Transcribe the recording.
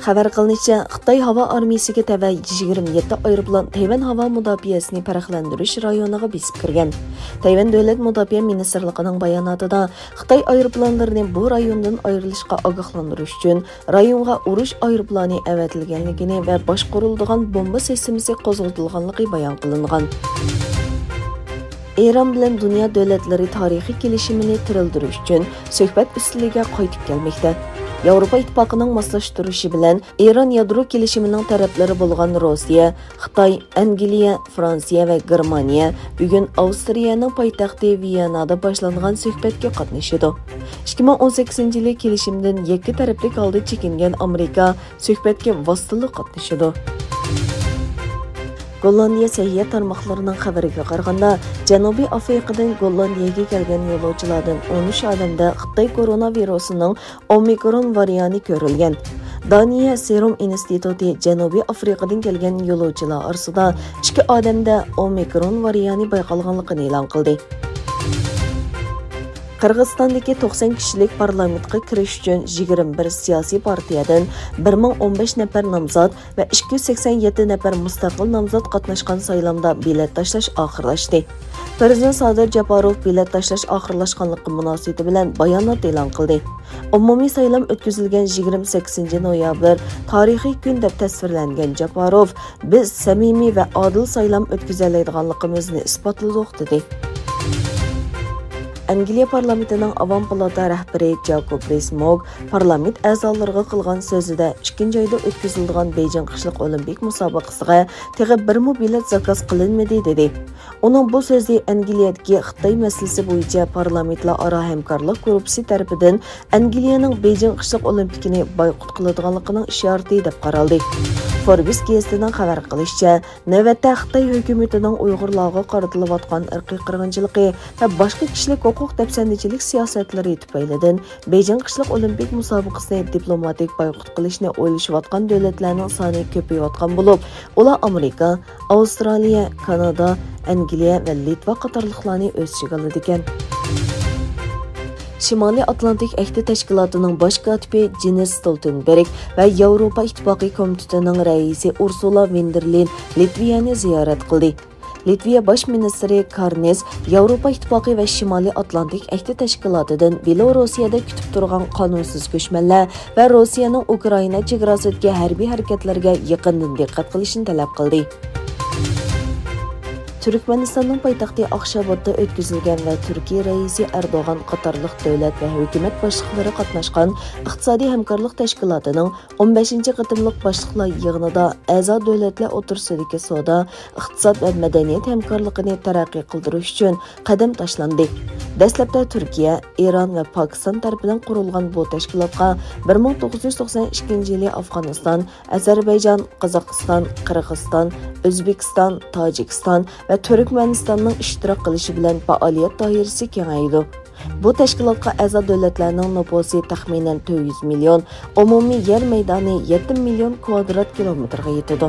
Xabar qilinishicha, Xitoy havo armiyasiga tava 27 aeroplan Tayvan havo mudofaasini farqlantirish rayoniga besib kirgan. Tayvan davlat mudofaa ministrligining bayonotida Xitoy aeroplanlarini bu rayondan ayrilishga ogohlantirish uchun rayonga urush aeroplani avatilganligini va boshqariladigan bomba sistemasi qo'zg'atilganligi bayon qilingan. Eron bilan dunyo davlatlari tarixiy kelishimini tirildirish uchun suhbat ustiliga qaytib kelmoqda. Yevropa İttifaqının moslashtirishi bilan Eron yadro kelishimining taraflari bo'lgan Rossiya, Xitoy, Angliya, Fransiya va Germaniya bugun Avstriyaning poytaxti Viyanada boshlangan suhbatga qatnashadi. 2018-yil kelishimdan ikki taraflik holda chekingan Amerika suhbatga vositali qatnashadi. Gollandiya səhiyyə tarmoqlarining xabariga qaraganda, Janubiy Afrikadan Gollandiyaga kelgan yo'lovchilardan 13 odamda Xitoy koronavirusining Omikron varianti ko'rilgan. Daniya Serum instituti Janubiy Afrikadan kelgan yo'lovchilar orasida 2 odamda Omikron varianti bayqalganligini e'lon qildi. Qirg'izistondagi 90 kishilik parlamentga kirish uchun 21 siyosiy partiyadan 1015 nafar nomzod va 287 nafar mustaqil nomzod qatnashgan saylovda bilet tashlash oxirlashdi. Prezident Sadir Japarov bilet tashlash oxirlashganligi munosabati bilan bayonot e'lon qildi. Umumiy saylov o'tkazilgan 28 noyabr tarixiy kun deb tasvirlangan Japarov, biz samimiy va odil saylov o'tkazoladiganligimizni isbotladik dedi. Angliya parlamentining Avam palata rahbari Jacob Rees-Mogg parlament a'zolariga qilgan so'zida 2 oyda o'tkaziladigan Beijing qishliq olimpik musobaqasiga tegib bir bilet zakaz qilinmadi dedi. Uning bu so'zi Angliyadagi Xitoy masalasi bo'yicha parlamentlar aro hamkorlik guruhi tomonidan Angliyaning Beijing qishliq olimpikini boykot qiladiganligining ishorati deb qaraldi. Forbes gazetining xabar qilishicha, navbatda Xitoy hukumatining Uyg'urlarga qaratilayotgan irqiy qirg'inchiligi va boshqa kishilik huquq dafsandichilik siyosatlari tufaylidan Beijing qishliq olimpik musobaqasini diplomatik boykot qilishni o'ylashayotgan davlatlarning soni ko'payayotgan bo'lib, ular Amerika, Avstraliya, Kanada, Angliya va Litva qatorliqlarni o'z ichiga oladi ekan. Shimoliy Atlantik Ahdi Tashkilotining bosh kotibi Jens Stoltenberg va Yevropa Ittifoqi komitetining raisi Ursula von der Leyen Litviyani ziyorat qildi. Litviya bosh ministri Karnes Yevropa Ittifoqi va Shimoliy Atlantik Ahdi Tashkilotidan Belarusiyada kutib turgan qonunsiz ko'chmanlar va Rossiyaning Ukraina chegarasidagi harbiy harakatlarga yaqindan diqqat qilishni talab qildi. Turkmenistonning poytaxti Oqshabodda o'tkazilgan va Turkiya raisi Erdo'g'an qatorliq davlat va hukumat boshliqlari qatnashgan iqtisodiy hamkorlik tashkilotining 15-qitimliq boshliqlar yig'inida a'zo davlatlar o'rtasidagi savdo, iqtisod va madaniyat hamkorligini taraqqiy qildirish uchun qadam tashlandi. Dastlabda Turkiya, Eron va Pokiston tomonidan qurilgan bu tashkilotga 1992-yili Afg'oniston, Ozarbayjon, Qozog'iston, Qirg'iziston, O'zbekiston, Tojikiston va Turkmenistonning ishtirok qilishi bilan faoliyat doirasi kengaydi. Bu tashkilotga a'zo davlatlarning nufusi taxminan 400 million, umumiy yer maydoni 7 million kvadrat kilometrga yetadi.